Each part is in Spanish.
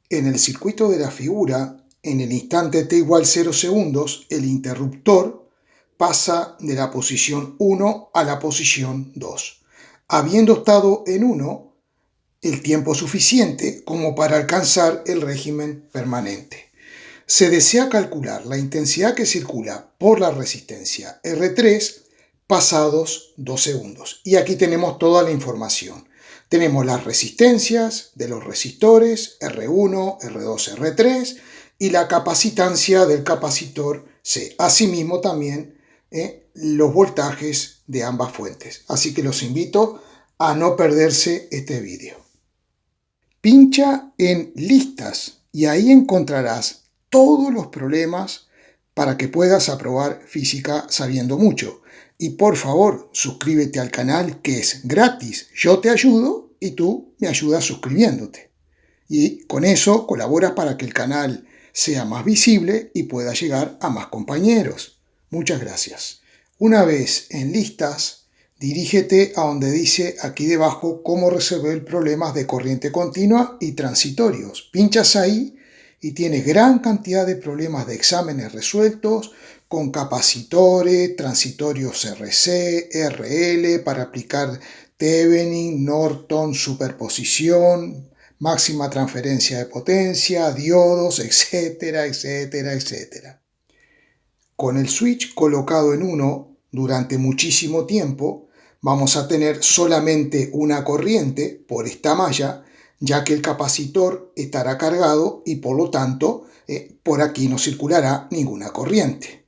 En el circuito de la figura, en el instante t igual 0 segundos, el interruptor pasa de la posición 1 a la posición 2, habiendo estado en 1 el tiempo suficiente como para alcanzar el régimen permanente. Se desea calcular la intensidad que circula por la resistencia R3 pasados 2 segundos. Y aquí tenemos toda la información. Tenemos las resistencias de los resistores R1, R2, R3 y la capacitancia del capacitor C. Asimismo también los voltajes de ambas fuentes. Así que los invito a no perderse este vídeo. Pincha en listas y ahí encontrarás todos los problemas para que puedas aprobar física sabiendo mucho. Y por favor, suscríbete al canal que es gratis. Yo te ayudo y tú me ayudas suscribiéndote. Y con eso colaboras para que el canal sea más visible y pueda llegar a más compañeros. Muchas gracias. Una vez en listas, dirígete a donde dice aquí debajo cómo resolver problemas de corriente continua y transitorios. Pinchas ahí y tienes gran cantidad de problemas de exámenes resueltos con capacitores, transitorios RC, RL, para aplicar Thevenin, Norton, superposición, máxima transferencia de potencia, diodos, etcétera, etcétera, etcétera. Con el switch colocado en 1 durante muchísimo tiempo, vamos a tener solamente una corriente por esta malla, ya que el capacitor estará cargado y por lo tanto por aquí no circulará ninguna corriente.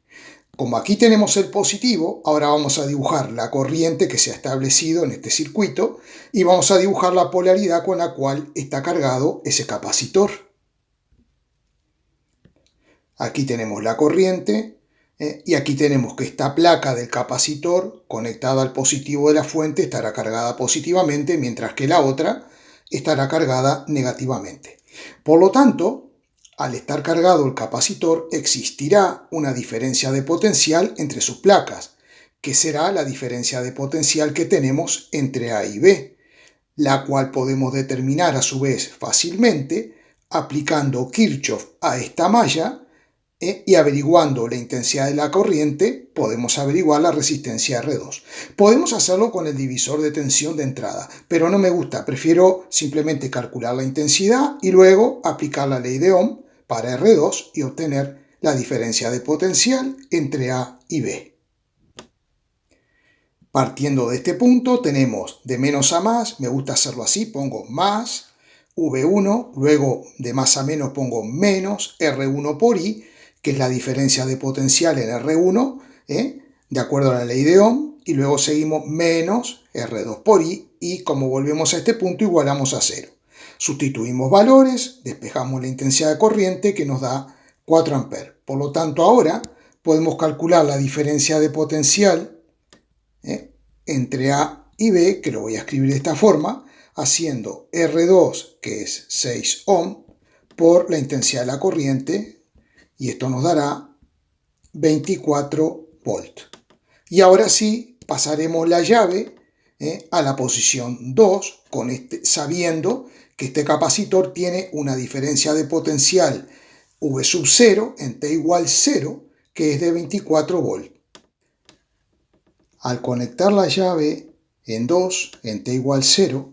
Como aquí tenemos el positivo, ahora vamos a dibujar la corriente que se ha establecido en este circuito y vamos a dibujar la polaridad con la cual está cargado ese capacitor. Aquí tenemos la corriente y aquí tenemos que esta placa del capacitor conectada al positivo de la fuente estará cargada positivamente, mientras que la otra estará cargada negativamente. Por lo tanto, al estar cargado el capacitor, existirá una diferencia de potencial entre sus placas, que será la diferencia de potencial que tenemos entre A y B, la cual podemos determinar a su vez fácilmente aplicando Kirchhoff a esta malla y averiguando la intensidad de la corriente podemos averiguar la resistencia R2. Podemos hacerlo con el divisor de tensión de entrada, pero no me gusta, prefiero simplemente calcular la intensidad y luego aplicar la ley de Ohm para R2 y obtener la diferencia de potencial entre A y B. Partiendo de este punto tenemos de menos a más, me gusta hacerlo así, pongo más V1, luego de más a menos pongo menos R1 por I, que es la diferencia de potencial en R1, de acuerdo a la ley de Ohm, y luego seguimos menos R2 por I, y como volvemos a este punto igualamos a 0. Sustituimos valores, despejamos la intensidad de corriente que nos da 4 amperes. Por lo tanto ahora podemos calcular la diferencia de potencial entre A y B, que lo voy a escribir de esta forma, haciendo R2, que es 6 ohm, por la intensidad de la corriente, y esto nos dará 24 volt. Y ahora sí, pasaremos la llave a la posición 2, sabiendo que este capacitor tiene una diferencia de potencial V sub 0 en T igual 0, que es de 24 volt. Al conectar la llave en 2, en T igual 0,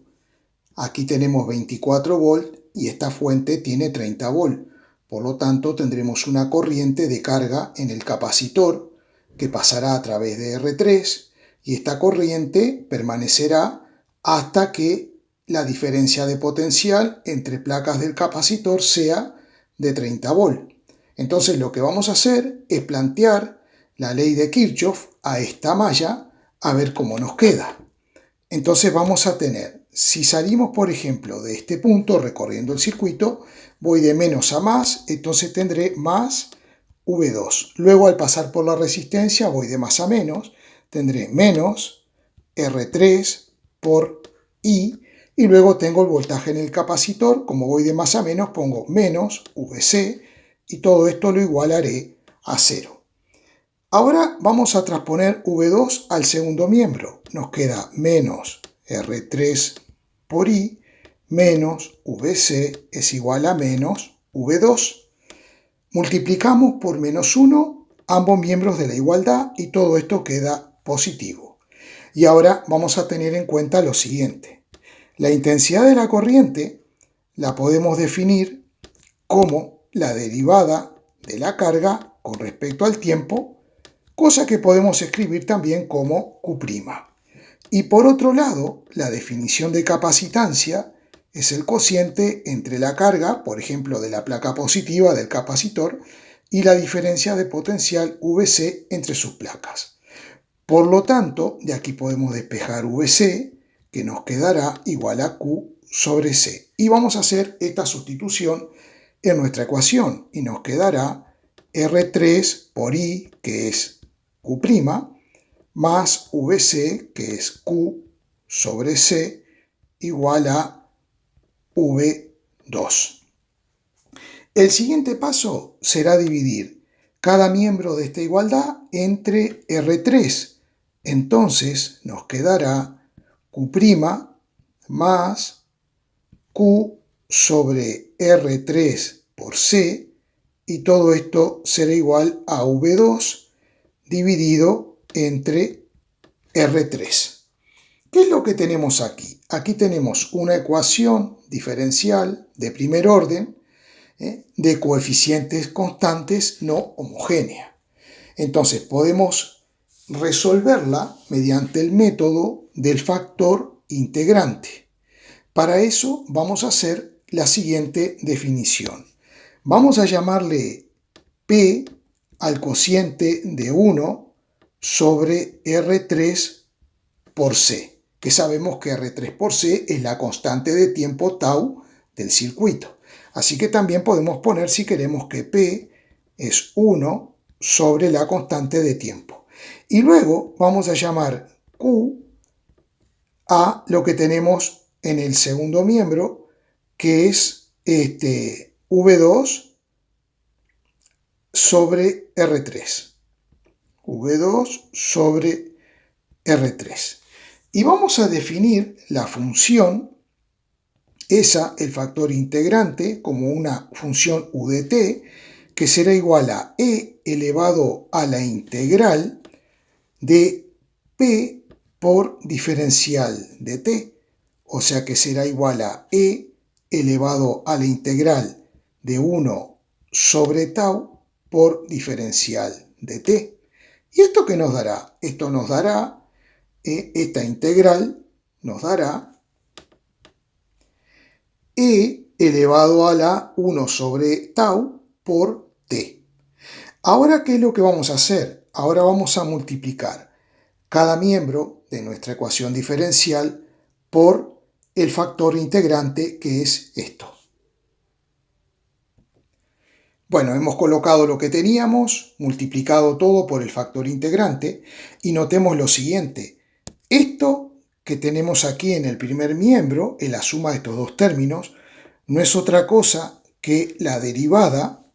aquí tenemos 24 volt y esta fuente tiene 30 volt. Por lo tanto, tendremos una corriente de carga en el capacitor que pasará a través de R3 y esta corriente permanecerá hasta que la diferencia de potencial entre placas del capacitor sea de 30 volt. Entonces lo que vamos a hacer es plantear la ley de Kirchhoff a esta malla a ver cómo nos queda. Entonces vamos a tener, si salimos por ejemplo de este punto recorriendo el circuito, voy de menos a más, entonces tendré más V2. Luego al pasar por la resistencia voy de más a menos, tendré menos R3 por I, y luego tengo el voltaje en el capacitor, como voy de más a menos pongo menos VC, y todo esto lo igualaré a 0. Ahora vamos a transponer V2 al segundo miembro. Nos queda menos R3 por I menos VC es igual a menos V2. Multiplicamos por menos 1 ambos miembros de la igualdad y todo esto queda positivo. Y ahora vamos a tener en cuenta lo siguiente. La intensidad de la corriente la podemos definir como la derivada de la carga con respecto al tiempo, cosa que podemos escribir también como Q'. Y por otro lado, la definición de capacitancia es el cociente entre la carga, por ejemplo, de la placa positiva del capacitor, y la diferencia de potencial VC entre sus placas. Por lo tanto, de aquí podemos despejar VC, que nos quedará igual a Q sobre C. Y vamos a hacer esta sustitución en nuestra ecuación, y nos quedará R3 por I, que es Q', más VC, que es Q sobre C, igual a V2. El siguiente paso será dividir cada miembro de esta igualdad entre R3. Entonces nos quedará Q' más Q sobre R3 por C, y todo esto será igual a V2 dividido entre R3. ¿Qué es lo que tenemos aquí? Aquí tenemos una ecuación diferencial de primer orden de coeficientes constantes no homogénea. Entonces podemos resolverla mediante el método del factor integrante. Para eso vamos a hacer la siguiente definición. Vamos a llamarle P al cociente de 1 sobre R3 por C, que sabemos que R3 por C es la constante de tiempo tau del circuito. Así que también podemos poner, si queremos, que P es 1 sobre la constante de tiempo. Y luego vamos a llamar Q a lo que tenemos en el segundo miembro, que es V2 sobre R3. V2 sobre R3. Y vamos a definir la función, el factor integrante, como una función U de t, que será igual a e elevado a la integral de p por diferencial de t. O sea que será igual a e elevado a la integral de 1 sobre tau por diferencial de t. ¿Y esto qué nos dará? Esto nos dará, esta integral nos dará e elevado a la 1 sobre tau por t. Ahora, ¿qué es lo que vamos a hacer? Ahora vamos a multiplicar cada miembro de nuestra ecuación diferencial por el factor integrante, que es esto. Bueno, hemos colocado lo que teníamos, multiplicado todo por el factor integrante, y notemos lo siguiente. Esto que tenemos aquí en el primer miembro, en la suma de estos dos términos, no es otra cosa que la derivada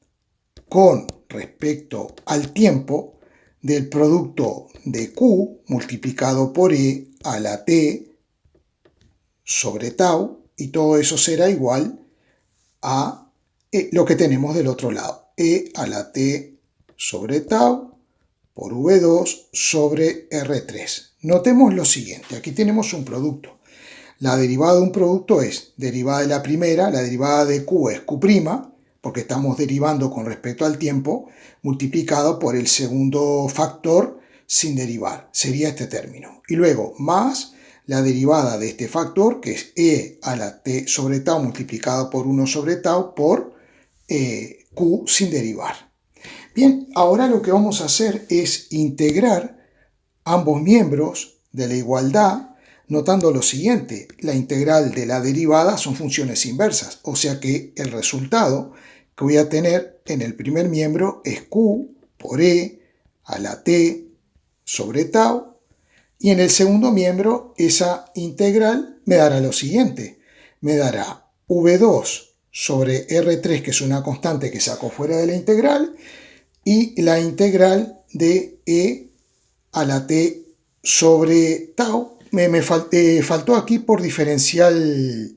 con respecto al tiempo del producto de Q multiplicado por E a la T sobre tau, y todo eso será igual a lo que tenemos del otro lado, E a la T sobre tau por V2 sobre R3. Notemos lo siguiente, aquí tenemos un producto. La derivada de un producto es derivada de la primera, la derivada de Q es Q', porque estamos derivando con respecto al tiempo, multiplicado por el segundo factor sin derivar, sería este término. Y luego más la derivada de este factor, que es E a la T sobre tau multiplicado por 1 sobre tau por Q sin derivar. Bien, ahora lo que vamos a hacer es integrar ambos miembros de la igualdad, notando lo siguiente: la integral de la derivada son funciones inversas, o sea que el resultado que voy a tener en el primer miembro es Q por E a la T sobre tau, y en el segundo miembro esa integral me dará lo siguiente: me dará V2 sobre R3, que es una constante que saco fuera de la integral, y la integral de E a la T sobre tau. Me faltó aquí por diferencial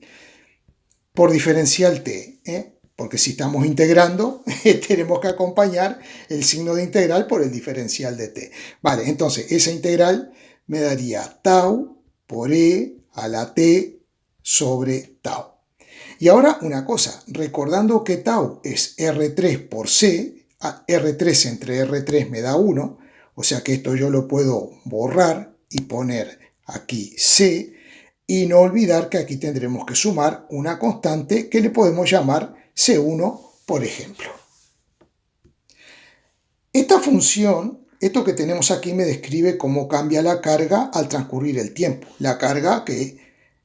por diferencial t, porque si estamos integrando, tenemos que acompañar el signo de integral por el diferencial de t. Vale, entonces esa integral me daría tau por e a la t sobre tau. Y ahora una cosa, recordando que tau es R3 por C, R3 entre R3 me da 1, o sea que esto yo lo puedo borrar y poner aquí C, y no olvidar que aquí tendremos que sumar una constante que le podemos llamar C1, por ejemplo. Esta función, esto que tenemos aquí me describe cómo cambia la carga al transcurrir el tiempo, la carga que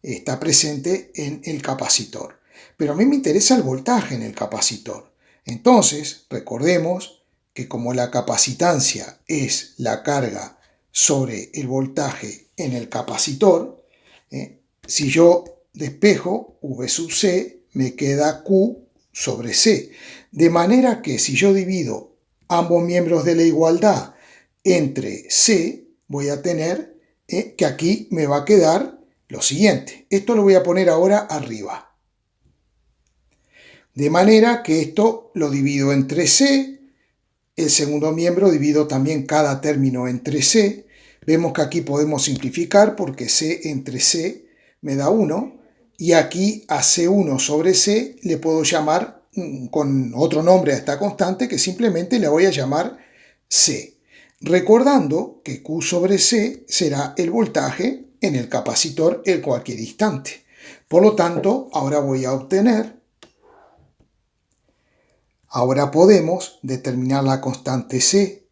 está presente en el capacitor. Pero a mí me interesa el voltaje en el capacitor. Entonces, recordemos que como la capacitancia es la carga sobre el voltaje en el capacitor, si yo despejo V sub C, me queda Q sobre C. De manera que si yo divido ambos miembros de la igualdad entre C, voy a tener que aquí me va a quedar lo siguiente. Esto lo voy a poner ahora arriba. De manera que esto lo divido entre C, el segundo miembro divido también cada término entre C. Vemos que aquí podemos simplificar porque C entre C me da 1 y aquí a C1 sobre C le puedo llamar con otro nombre a esta constante que simplemente le voy a llamar C. Recordando que Q sobre C será el voltaje en el capacitor en cualquier instante. Por lo tanto, ahora voy a obtener, ahora podemos determinar la constante C,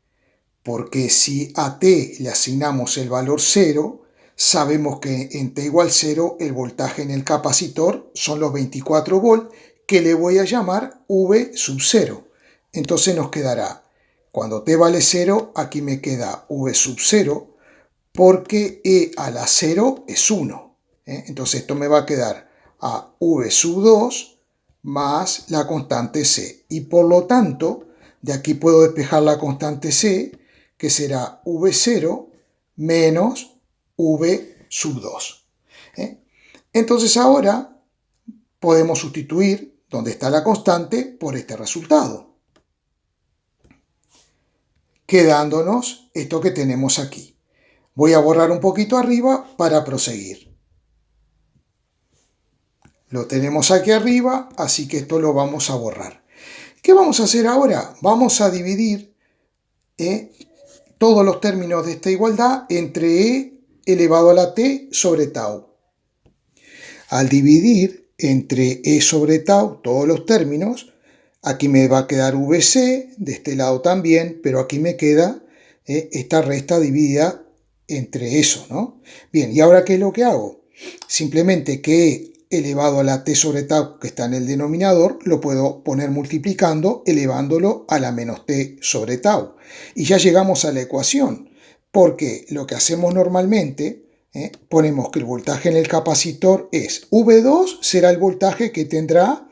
porque si a t le asignamos el valor 0, sabemos que en t igual 0 el voltaje en el capacitor son los 24 volts, que le voy a llamar V sub 0. Entonces nos quedará, cuando t vale 0, aquí me queda V sub 0, porque e a la 0 es 1. Entonces esto me va a quedar a V sub 2 más la constante C. Y por lo tanto, de aquí puedo despejar la constante C, que será V0 menos V sub 2. Entonces ahora podemos sustituir donde está la constante por este resultado, quedándonos esto que tenemos aquí. Voy a borrar un poquito arriba para proseguir. Lo tenemos aquí arriba, así que esto lo vamos a borrar. ¿Qué vamos a hacer ahora? Vamos a dividir todos los términos de esta igualdad entre e elevado a la t sobre tau. Al dividir entre e sobre tau todos los términos, aquí me va a quedar vc, de este lado también, pero aquí me queda esta resta dividida entre eso, ¿no? Bien, ¿y ahora qué es lo que hago? Simplemente que e elevado a la t sobre tau, que está en el denominador, lo puedo poner multiplicando, elevándolo a la menos t sobre tau. Y ya llegamos a la ecuación, porque lo que hacemos normalmente, ponemos que el voltaje en el capacitor es V2, será el voltaje que tendrá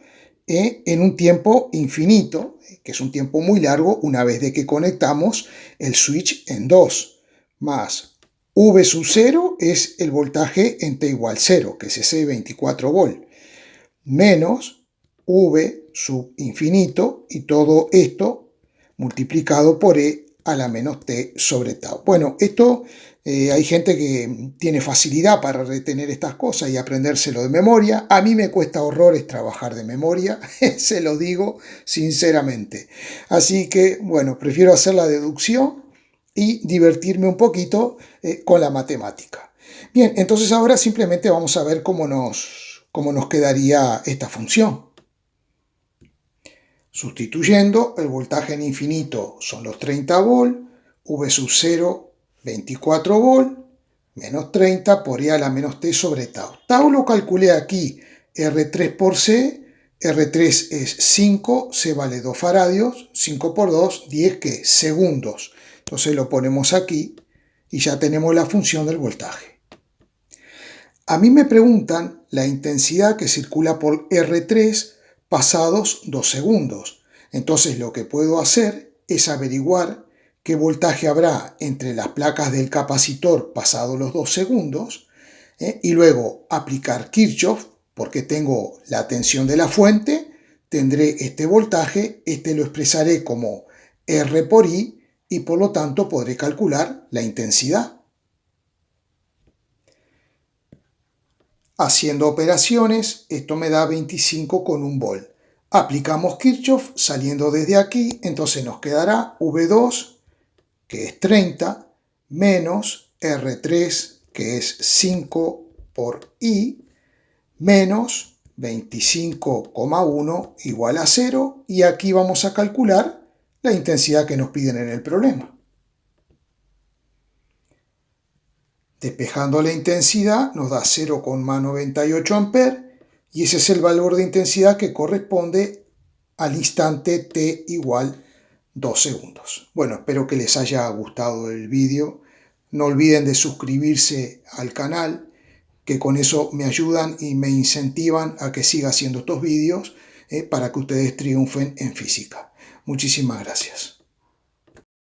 en un tiempo infinito, que es un tiempo muy largo una vez de que conectamos el switch en 2, más V sub 0 es el voltaje en t igual 0, que es ese 24 volt, menos V sub infinito y todo esto multiplicado por e a la menos t sobre tau. Bueno, esto hay gente que tiene facilidad para retener estas cosas y aprendérselo de memoria. A mí me cuesta horrores trabajar de memoria, se lo digo sinceramente. Así que, bueno, prefiero hacer la deducción y divertirme un poquito con la matemática. Bien, entonces ahora simplemente vamos a ver cómo nos quedaría esta función. Sustituyendo, el voltaje en infinito son los 30 volts, V sub 0, 24 volts, menos 30 por e a la menos t sobre tau. Tau lo calculé aquí, R3 por C, R3 es 5, C vale 2 faradios, 5 por 2, 10 ¿qué? Segundos. Entonces lo ponemos aquí y ya tenemos la función del voltaje. A mí me preguntan la intensidad que circula por R3 pasados 2 segundos. Entonces lo que puedo hacer es averiguar qué voltaje habrá entre las placas del capacitor pasados los 2 segundos y luego aplicar Kirchhoff porque tengo la tensión de la fuente, tendré este voltaje, este lo expresaré como R por I y por lo tanto podré calcular la intensidad. Haciendo operaciones, esto me da 25,1 volt. Aplicamos Kirchhoff saliendo desde aquí, entonces nos quedará V2, que es 30, menos R3, que es 5 por I, menos 25,1 igual a 0, y aquí vamos a calcular la intensidad que nos piden en el problema. Despejando la intensidad nos da 0,98 amperes y ese es el valor de intensidad que corresponde al instante t igual 2 segundos. Bueno, espero que les haya gustado el vídeo. No olviden de suscribirse al canal, que con eso me ayudan y me incentivan a que siga haciendo estos vídeos para que ustedes triunfen en física. Muchísimas gracias.